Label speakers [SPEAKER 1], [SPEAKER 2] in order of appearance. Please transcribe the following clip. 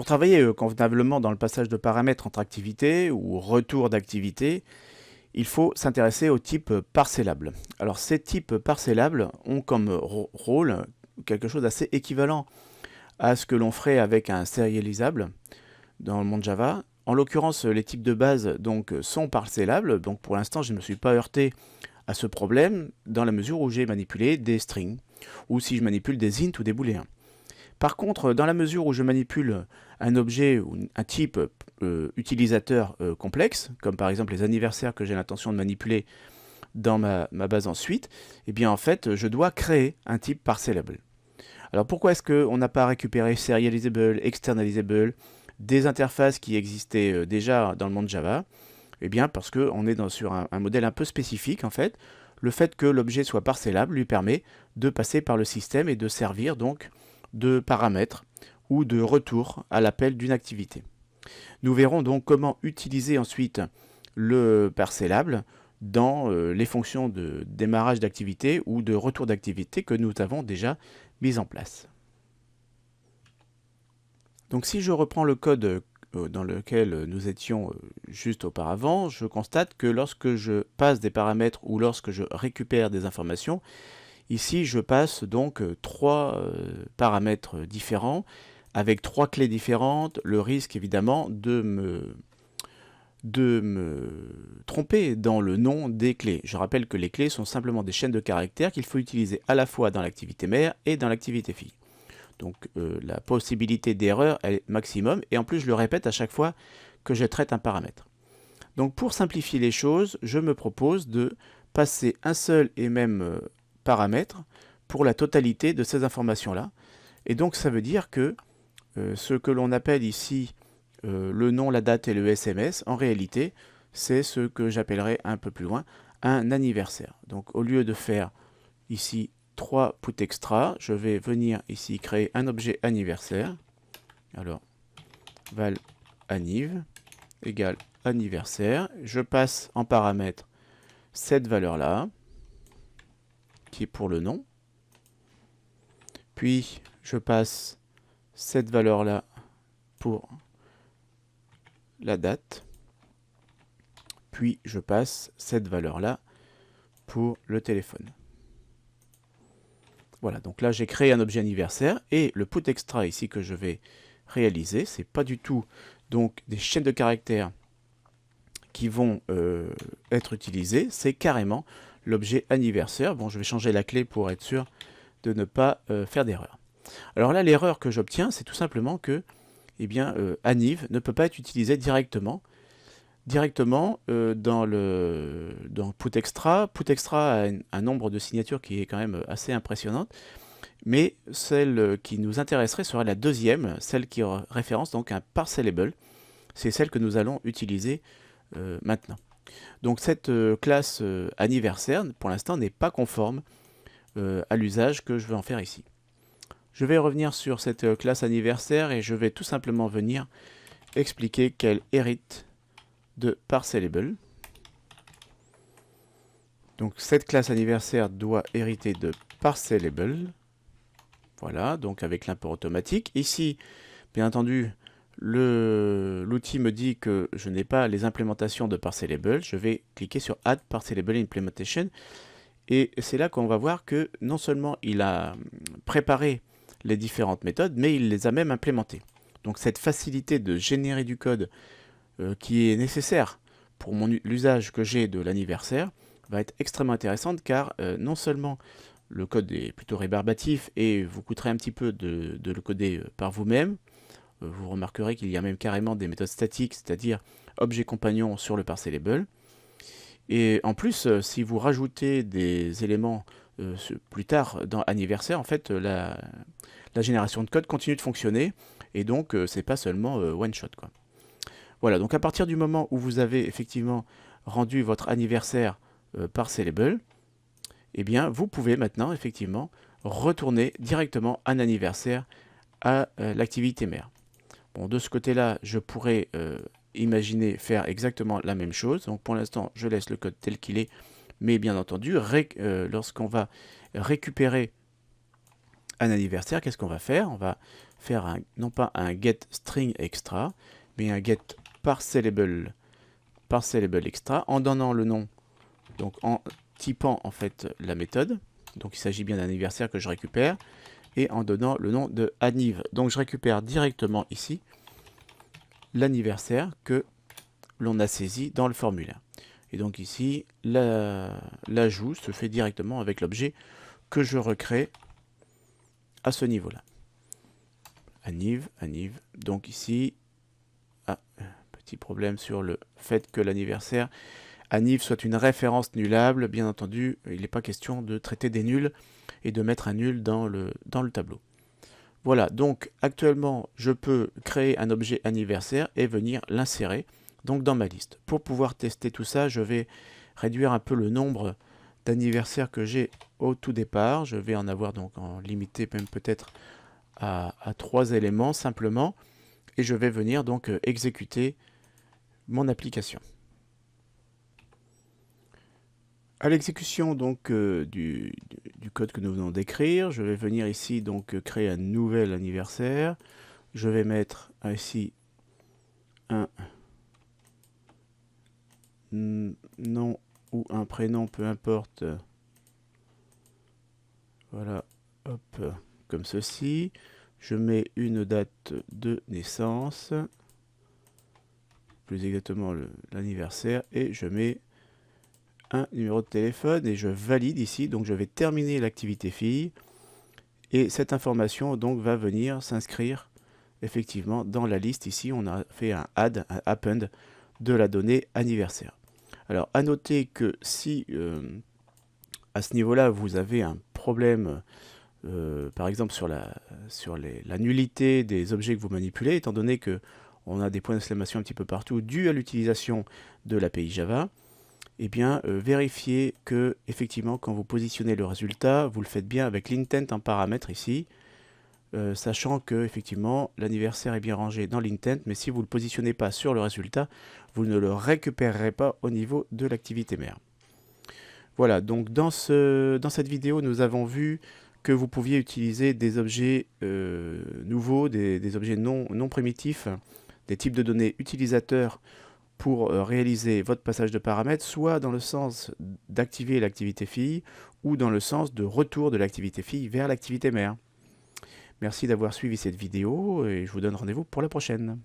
[SPEAKER 1] Pour travailler convenablement dans le passage de paramètres entre activités ou retour d'activité, il faut s'intéresser au type parcellables. Alors ces types parcellables ont comme rôle quelque chose d'assez équivalent à ce que l'on ferait avec un sérialisable dans le monde Java. En l'occurrence, les types de base donc, sont parcellables, donc pour l'instant je ne me suis pas heurté à ce problème dans la mesure où j'ai manipulé des strings, ou si je manipule des int ou des booléens. Par contre, dans la mesure où je manipule un objet ou un type utilisateur complexe, comme par exemple les anniversaires que j'ai l'intention de manipuler dans ma base ensuite, eh bien en fait, je dois créer un type parcellable. Alors pourquoi est-ce qu'on n'a pas récupéré serializable, externalizable, des interfaces qui existaient déjà dans le monde Java? Eh bien parce qu'on est sur un modèle un peu spécifique en fait. Le fait que l'objet soit parcellable lui permet de passer par le système et de servir donc de paramètres ou de retour à l'appel d'une activité. Nous verrons donc comment utiliser ensuite le parcellable dans les fonctions de démarrage d'activité ou de retour d'activité que nous avons déjà mises en place. Donc si je reprends le code dans lequel nous étions juste auparavant, je constate que lorsque je passe des paramètres ou lorsque je récupère des informations, ici je passe donc trois paramètres différents avec trois clés différentes, le risque évidemment de me tromper dans le nom des clés. Je rappelle que les clés sont simplement des chaînes de caractères qu'il faut utiliser à la fois dans l'activité mère et dans l'activité fille. Donc la possibilité d'erreur est maximum, et en plus je le répète à chaque fois que je traite un paramètre. Donc pour simplifier les choses, je me propose de passer un seul et même paramètre pour la totalité de ces informations-là. Et donc ça veut dire que ce que l'on appelle ici le nom, la date et le SMS, en réalité, c'est ce que j'appellerai un peu plus loin un anniversaire. Donc au lieu de faire ici 3 put extra, je vais venir ici créer un objet anniversaire. Alors, val anniv égale anniversaire. Je passe en paramètre cette valeur-là, qui est pour le nom. Puis, je passe cette valeur-là pour la date. Puis, je passe cette valeur-là pour le téléphone. Voilà, donc là j'ai créé un objet anniversaire, et le put extra ici que je vais réaliser, c'est pas du tout donc des chaînes de caractères qui vont être utilisées, c'est carrément l'objet anniversaire. Bon, je vais changer la clé pour être sûr de ne pas faire d'erreur. Alors là, l'erreur que j'obtiens, c'est tout simplement que eh bien, anniv ne peut pas être utilisé directement dans put extra. Put extra a un nombre de signatures qui est quand même assez impressionnante, mais celle qui nous intéresserait serait la deuxième, celle qui référence donc un parcellable. C'est celle que nous allons utiliser maintenant. Donc cette classe anniversaire, pour l'instant, n'est pas conforme à l'usage que je veux en faire ici. Je vais revenir sur cette classe anniversaire et je vais tout simplement venir expliquer qu'elle hérite de parcellable. Donc cette classe anniversaire doit hériter de parcellable. Voilà, donc avec l'import automatique. Ici, bien entendu, l'outil me dit que je n'ai pas les implémentations de parcellable. Je vais cliquer sur Add Parcellable Implementation. Et c'est là qu'on va voir que non seulement il a préparé les différentes méthodes, mais il les a même implémentées. Donc cette facilité de générer du code qui est nécessaire pour l'usage que j'ai de l'anniversaire va être extrêmement intéressante, car non seulement le code est plutôt rébarbatif et vous coûterez un petit peu de le coder par vous-même, vous remarquerez qu'il y a même carrément des méthodes statiques, c'est-à-dire objet compagnon sur le parcellable. Et en plus, si vous rajoutez des éléments plus tard dans anniversaire, en fait, la génération de code continue de fonctionner, et donc c'est pas seulement one shot, quoi. Voilà, donc à partir du moment où vous avez effectivement rendu votre anniversaire parcellable, eh bien vous pouvez maintenant effectivement retourner directement un anniversaire à l'activité mère. Bon, de ce côté-là, je pourrais imaginer faire exactement la même chose. Donc pour l'instant, je laisse le code tel qu'il est, mais bien entendu, lorsqu'on va récupérer un anniversaire, qu'est-ce qu'on va faire? On va faire non pas un get string extra, mais un get parcelable extra en donnant le nom, donc en typant en fait la méthode. Donc il s'agit bien d'un anniversaire que je récupère, et en donnant le nom de anniv. Donc je récupère directement ici l'anniversaire que l'on a saisi dans le formulaire. Et donc ici, l'ajout se fait directement avec l'objet que je recrée à ce niveau-là. Anniv. Donc ici, petit problème sur le fait que l'anniversaire anniv soit une référence nullable. Bien entendu, il n'est pas question de traiter des nuls et de mettre un nul dans le tableau. Voilà, donc actuellement, je peux créer un objet anniversaire et venir l'insérer donc dans ma liste. Pour pouvoir tester tout ça, je vais réduire un peu le nombre d'anniversaires que j'ai au tout départ. Je vais en avoir donc en limité même peut-être à 3 éléments simplement. Et je vais venir donc exécuter mon application. À l'exécution donc du code que nous venons d'écrire, je vais venir ici donc créer un nouvel anniversaire. Je vais mettre ici un nom ou un prénom, peu importe. Voilà, hop, comme ceci. Je mets une date de naissance, plus exactement l'anniversaire, et je mets un numéro de téléphone et je valide ici. Donc je vais terminer l'activité fille et cette information donc va venir s'inscrire effectivement dans la liste. Ici on a fait un add, un append de la donnée anniversaire. Alors à noter que si à ce niveau là vous avez un problème par exemple sur la nullité des objets que vous manipulez, étant donné que on a des points d'exclamation un petit peu partout dus à l'utilisation de l'API Java, eh bien vérifiez que effectivement quand vous positionnez le résultat, vous le faites bien avec l'intent en paramètre ici, sachant que effectivement l'anniversaire est bien rangé dans l'intent, mais si vous ne le positionnez pas sur le résultat, vous ne le récupérerez pas au niveau de l'activité mère. Voilà, donc dans cette vidéo, nous avons vu que vous pouviez utiliser des objets nouveaux, des objets non primitifs, des types de données utilisateurs pour réaliser votre passage de paramètres, soit dans le sens d'activer l'activité fille, ou dans le sens de retour de l'activité fille vers l'activité mère. Merci d'avoir suivi cette vidéo et je vous donne rendez-vous pour la prochaine.